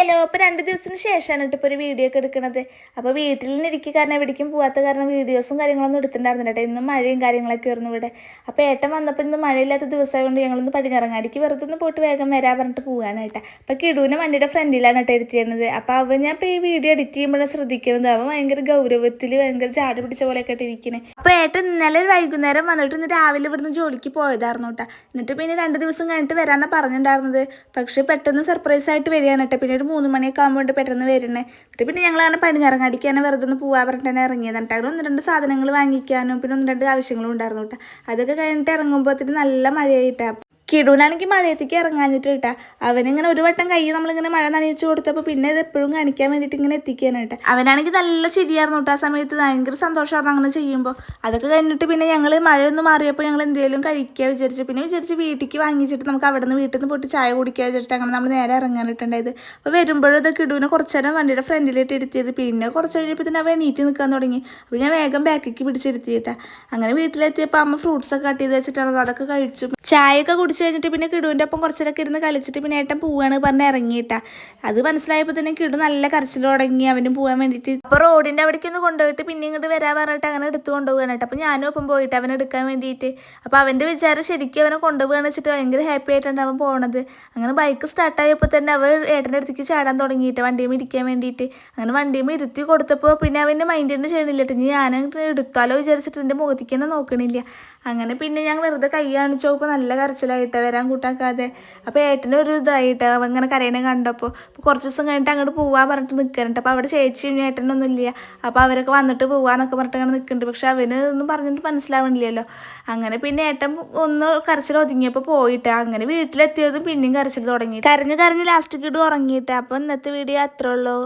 Hello, അപ്പോൾ 2 ദിവസത്തിന് ശേഷമാണ് ഇപ്പോൾ ഒരു വീഡിയോ ഒക്കെ എടുക്കുന്നത്. അപ്പോൾ വീട്ടിൽ നിന്ന് ഇരിക്കുക കാരണം എവിടേക്കും പോകാത്ത കാരണം വീഡിയോസും കാര്യങ്ങളൊന്നും എടുത്തിട്ടുണ്ടായിരുന്നില്ല കേട്ടോ. ഇന്നും മഴയും കാര്യങ്ങളൊക്കെ ആയിരുന്നു ഇവിടെ. അപ്പോൾ ഏട്ടൻ വന്നപ്പോൾ ഇന്ന് മഴയില്ലാത്ത ദിവസമായതുകൊണ്ട് ഞങ്ങളൊന്ന് പടിഞ്ഞിറങ്ങാടിക്ക് വെറുതെ ഒന്ന് പോയിട്ട് വേഗം വരാൻ പറഞ്ഞിട്ട് പോവാണ് കേട്ടോ. അപ്പോൾ കിടൂനെ വണ്ടിയുടെ ഫ്രണ്ടിലാണ് കേട്ടോ ഇരുത്തിയിരുന്നത്. അപ്പോൾ അവൻ ഞാൻ ഇപ്പോൾ ഈ വീഡിയോ എഡിറ്റ് ചെയ്യുമ്പോഴാണ് ശ്രദ്ധിക്കുന്നത്. അവൻ ഭയങ്കര ഗൗരവത്തിൽ ഭയങ്കര ചാടി പിടിച്ച പോലെയൊക്കെ ഇരിക്കുന്നത്. അപ്പോൾ ഏട്ടൻ ഇന്നലെ വൈകുന്നേരം വന്നിട്ട് ഇന്ന് രാവിലെ ഇവിടുന്ന് ജോലിക്ക് പോയതായിരുന്നു കേട്ടോ. എന്നിട്ട് പിന്നെ 2 ദിവസം കഴിഞ്ഞിട്ട് വരാനാണ് പറഞ്ഞിട്ടുണ്ടായിരുന്നത്. പക്ഷേ പെട്ടെന്ന് സർപ്രൈസ് ആയിട്ട് വരികയാണ് കേട്ടോ. പിന്നെ ഒരു 3 മണിയൊക്കെ ആകുമ്പോൾ പെട്ടെന്ന് വരുന്നത്. എന്നിട്ട് പിന്നെ ഞങ്ങളാണ് പടിഞ്ഞിറങ്ങാടിക്കാണ് വെറുതെ ഒന്ന് പോകാൻ പറഞ്ഞിട്ട് തന്നെ ഇറങ്ങിയത്. എന്നിട്ട് അവിടെ 1-2 സാധനങ്ങൾ വാങ്ങിക്കാനും പിന്നെ 1-2 ആവശ്യങ്ങളും ഉണ്ടായിരുന്നു കേട്ടോ. അതൊക്കെ കഴിഞ്ഞിട്ട് ഇറങ്ങുമ്പോഴത്തേന് നല്ല മഴയായിട്ടാണ്. കിടൂനാണെങ്കിൽ മഴയത്തേക്ക് ഇറങ്ങാഞ്ഞിട്ട് കേട്ടാ. അവനിങ്ങനെ ഒരു വട്ടം കൈ നമ്മളിങ്ങനെ മഴ നനയിച്ചു കൊടുത്തപ്പോൾ പിന്നെ ഇത് എപ്പോഴും കാണിക്കാൻ വേണ്ടിയിട്ട് ഇങ്ങനെ എത്തിക്കാനാണ് കേട്ടോ. അവനാണെങ്കിൽ നല്ല ശരിയായിരുന്നു കേട്ടോ. ആ സമയത്ത് ഭയങ്കര സന്തോഷമായിരുന്നു അങ്ങനെ ചെയ്യുമ്പോൾ. അതൊക്കെ കഴിഞ്ഞിട്ട് പിന്നെ ഞങ്ങൾ മഴയൊന്ന് മാറിയപ്പോൾ ഞങ്ങൾ എന്തെങ്കിലും കഴിക്കുക വിചാരിച്ചു. പിന്നെ വിചാരിച്ച് വീട്ടിലേക്ക് വാങ്ങിച്ചിട്ട് നമുക്ക് അവിടെ നിന്ന് വീട്ടിൽ നിന്ന് പോയിട്ട് ചായ കുടിക്കുക വിചാരിച്ചിട്ട് അങ്ങനെ നമ്മൾ നേരെ ഇറങ്ങാനിട്ടുണ്ടായത്. അപ്പോൾ വരുമ്പോഴും ഇത് കിടൂനെ കുറച്ച് നേരം വണ്ടിയുടെ ഫ്രണ്ടിലിട്ട് ഇരുത്തിയത്. പിന്നെ കുറച്ച് കഴിഞ്ഞപ്പോൾ തന്നെ അവൻ എണീറ്റ് നിൽക്കാൻ തുടങ്ങി. അപ്പോൾ ഞാൻ വേഗം ബാക്കിലേക്ക് പിടിച്ചിരുത്തിയിട്ടാ. അങ്ങനെ വീട്ടിലെത്തിയപ്പോൾ അമ്മ ഫ്രൂട്ട്സൊക്കെ കട്ട് ചെയ്ത് വെച്ചിട്ടാണ് അതൊക്കെ കഴിച്ചു. ചായയൊക്കെ കുടിച്ച് കഴിഞ്ഞിട്ട് പിന്നെ കിടുവിൻ്റെ ഒപ്പം കുറച്ചേരൊക്കെ ഇരുന്ന് കളിച്ചിട്ട് പിന്നെ ഏട്ടൻ പോവാണ് പറഞ്ഞ് ഇറങ്ങിയിട്ടാ. അത് മനസ്സിലായപ്പോൾ തന്നെ കിടു നല്ല കരച്ചിൽ തുടങ്ങി അവനും പോകാൻ വേണ്ടിയിട്ട്. അപ്പോൾ റോഡിൻ്റെ അവിടേക്ക് ഒന്ന് കൊണ്ടുപോയിട്ട് പിന്നെ ഇങ്ങോട്ട് വരാൻ പറഞ്ഞിട്ട് അങ്ങനെ എടുത്ത് കൊണ്ടുപോകാണ് കേട്ടോ. അപ്പോൾ ഞാനും ഒപ്പം പോയിട്ട് അവനെ എടുക്കാൻ വേണ്ടിയിട്ട്. അപ്പോൾ അവൻ്റെ വിചാരം ശരിക്കും അവനെ കൊണ്ടുപോകാന്ന് വെച്ചിട്ട് ഭയങ്കര ഹാപ്പി ആയിട്ടാണ് അവൻ പോണത്. അങ്ങനെ ബൈക്ക് സ്റ്റാർട്ടായപ്പോൾ തന്നെ അവൻ ഏട്ടൻ്റെ അടുത്തേക്ക് ചാടാൻ തുടങ്ങിയിട്ട് വണ്ടിയും ഇരിക്കാൻ വേണ്ടിയിട്ട്. അങ്ങനെ വണ്ടിയും ഇരുത്തി കൊടുത്തപ്പോൾ പിന്നെ അവൻ്റെ മൈൻഡ് തന്നെ ചെയ്യണില്ല കേട്ടോ. ഞാൻ എടുത്താലോ വിചാരിച്ചിട്ട് എൻ്റെ മുഖത്തേക്ക് തന്നെ നോക്കണില്ല. അങ്ങനെ പിന്നെ ഞാൻ വെറുതെ കൈ കാണിച്ചു നോക്കുമ്പോൾ നല്ല കരച്ചിലായിട്ട് വരാൻ കൂട്ടാക്കാതെ. അപ്പോൾ ഏട്ടൻ്റെ ഒരു ഇതായിട്ട് അവൻ ഇങ്ങനെ കരയണ കണ്ടപ്പോൾ കുറച്ച് ദിവസം കഴിഞ്ഞിട്ട് അങ്ങോട്ട് പോവാൻ പറഞ്ഞിട്ട് നിൽക്കുന്നുണ്ട്. അപ്പോൾ അവിടെ ചേച്ചിയും ഏട്ടനൊന്നും ഇല്ല. അപ്പോൾ അവരൊക്കെ വന്നിട്ട് പോവാന്നൊക്കെ പറഞ്ഞിട്ട് അങ്ങനെ നിൽക്കുന്നുണ്ട്. പക്ഷെ അവന് ഒന്നും പറഞ്ഞിട്ട് മനസ്സിലാവണില്ലല്ലോ. അങ്ങനെ പിന്നെ ഏട്ടൻ ഒന്ന് കരച്ചിൽ ഒതുങ്ങിയപ്പോൾ പോയിട്ട് അങ്ങനെ വീട്ടിലെത്തിയതും പിന്നെയും കരച്ചിൽ തുടങ്ങി. കരഞ്ഞ് ലാസ്റ്റ് കിടു ഉറങ്ങിയിട്ട്. അപ്പോൾ ഇന്നത്തെ വീഡിയോ അത്രേ ഉള്ളൂ.